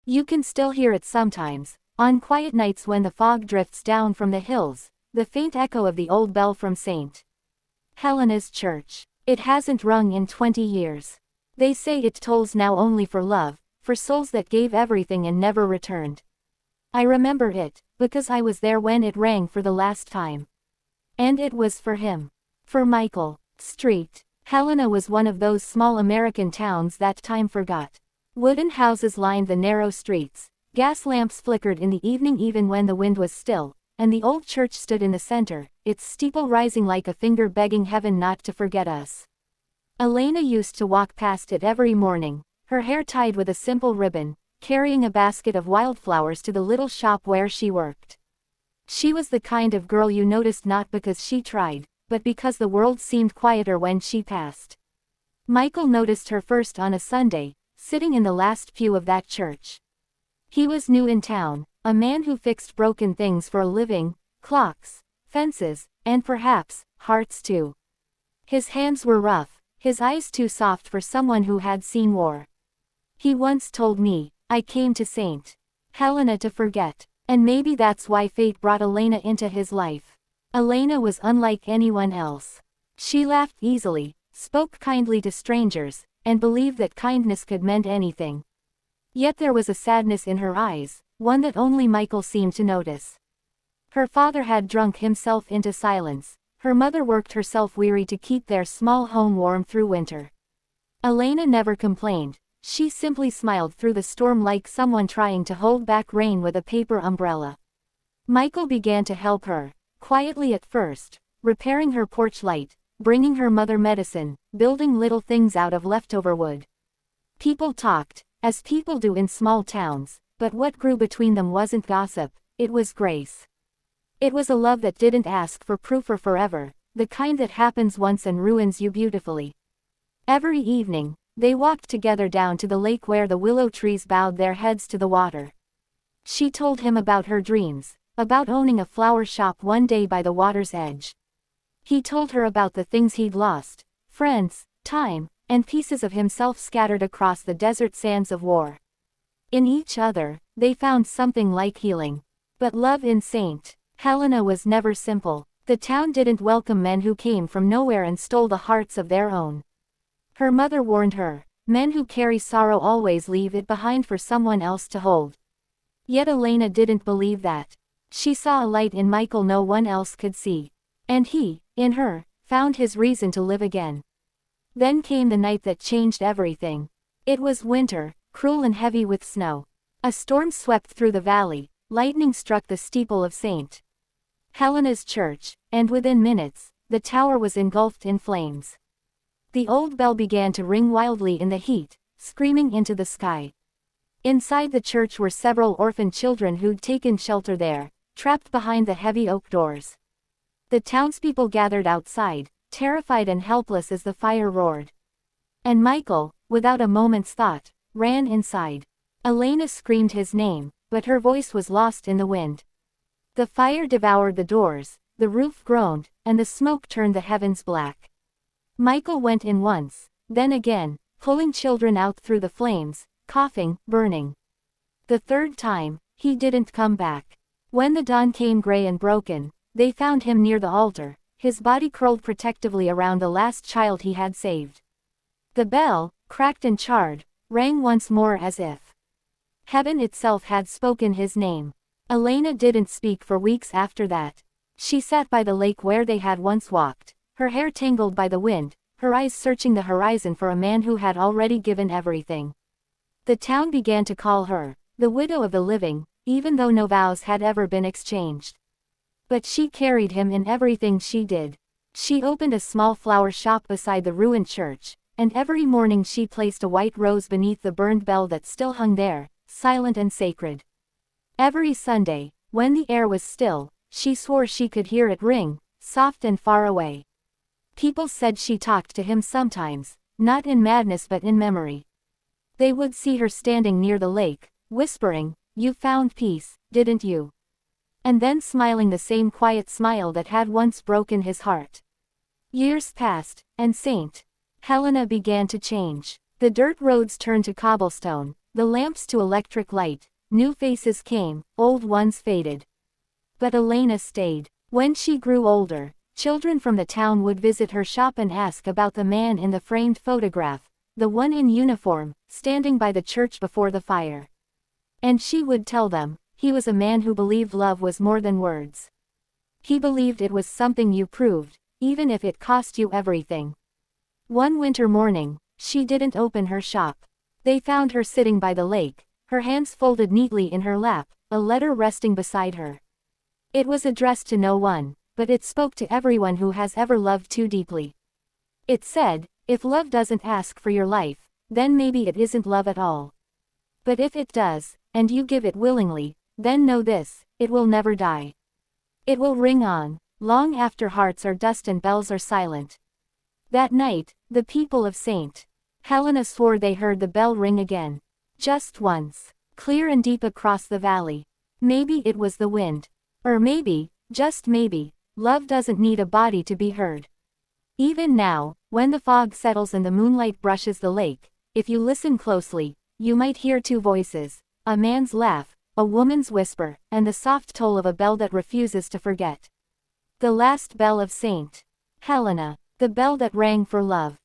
You can still hear it sometimes, on quiet nights when the fog drifts down from the hills, the faint echo of the old bell from St. Helena's Church. It hasn't rung in 20 years. They say it tolls now only for love, for souls that gave everything and never returned. I remember it, because I was there when it rang for the last time. And it was for him. For Michael. Street. Helena was one of those small American towns that time forgot. Wooden houses lined the narrow streets, gas lamps flickered in the evening even when the wind was still, and the old church stood in the center, its steeple rising like a finger begging heaven not to forget us. Elena used to walk past it every morning, her hair tied with a simple ribbon, carrying a basket of wildflowers to the little shop where she worked. She was the kind of girl you noticed not because she tried, but because the world seemed quieter when she passed. Michael noticed her first on a Sunday, sitting in the last pew of that church. He was new in town, a man who fixed broken things for a living, clocks, fences, and perhaps, hearts too. His hands were rough, his eyes too soft for someone who had seen war. He once told me, I came to St. Helena to forget. And maybe that's why fate brought Elena into his life. Elena was unlike anyone else. She laughed easily, spoke kindly to strangers, and believed that kindness could mend anything. Yet there was a sadness in her eyes, one that only Michael seemed to notice. Her father had drunk himself into silence, her mother worked herself weary to keep their small home warm through winter. Elena never complained, she simply smiled through the storm like someone trying to hold back rain with a paper umbrella. Michael began to help her, quietly at first, repairing her porch light, bringing her mother medicine, building little things out of leftover wood. People talked, as people do in small towns, but what grew between them wasn't gossip, it was grace. It was a love that didn't ask for proof or forever, the kind that happens once and ruins you beautifully. Every evening, they walked together down to the lake where the willow trees bowed their heads to the water. She told him about her dreams, about owning a flower shop one day by the water's edge. He told her about the things he'd lost, friends, time, and pieces of himself scattered across the desert sands of war. In each other, they found something like healing. But love in St. Helena was never simple. The town didn't welcome men who came from nowhere and stole the hearts of their own. Her mother warned her, men who carry sorrow always leave it behind for someone else to hold. Yet Elena didn't believe that. She saw a light in Michael no one else could see. And he, in her, found his reason to live again. Then came the night that changed everything. It was winter, cruel and heavy with snow. A storm swept through the valley, lightning struck the steeple of St. Helena's Church, and within minutes, the tower was engulfed in flames. The old bell began to ring wildly in the heat, screaming into the sky. Inside the church were several orphan children who'd taken shelter there, trapped behind the heavy oak doors. The townspeople gathered outside, terrified and helpless as the fire roared. And Michael, without a moment's thought, ran inside. Elena screamed his name, but her voice was lost in the wind. The fire devoured the doors, the roof groaned, and the smoke turned the heavens black. Michael went in once, then again, pulling children out through the flames, coughing, burning. The third time, he didn't come back. When the dawn came gray and broken, they found him near the altar, his body curled protectively around the last child he had saved. The bell, cracked and charred, rang once more as if heaven itself had spoken his name. Elena didn't speak for weeks after that. She sat by the lake where they had once walked, her hair tangled by the wind, her eyes searching the horizon for a man who had already given everything. The town began to call her the widow of the living, even though no vows had ever been exchanged. But she carried him in everything she did. She opened a small flower shop beside the ruined church, and every morning she placed a white rose beneath the burned bell that still hung there, silent and sacred. Every Sunday, when the air was still, she swore she could hear it ring, soft and far away. People said she talked to him sometimes, not in madness but in memory. They would see her standing near the lake, whispering, "You found peace, didn't you?" And then smiling the same quiet smile that had once broken his heart. Years passed, and St. Helena began to change. The dirt roads turned to cobblestone, the lamps to electric light, new faces came, old ones faded. But Elena stayed. When she grew older, children from the town would visit her shop and ask about the man in the framed photograph, the one in uniform, standing by the church before the fire. And she would tell them, he was a man who believed love was more than words. He believed it was something you proved, even if it cost you everything. One winter morning, she didn't open her shop. They found her sitting by the lake, her hands folded neatly in her lap, a letter resting beside her. It was addressed to no one, but it spoke to everyone who has ever loved too deeply. It said, if love doesn't ask for your life, then maybe it isn't love at all. But if it does, and you give it willingly, then know this, it will never die. It will ring on, long after hearts are dust and bells are silent. That night, the people of St. Helena swore they heard the bell ring again. Just once, clear and deep across the valley. Maybe it was the wind. Or maybe, just maybe, love doesn't need a body to be heard. Even now, when the fog settles and the moonlight brushes the lake, if you listen closely, you might hear two voices, a man's laugh, a woman's whisper, and the soft toll of a bell that refuses to forget. The last bell of St. Helena, the bell that rang for love.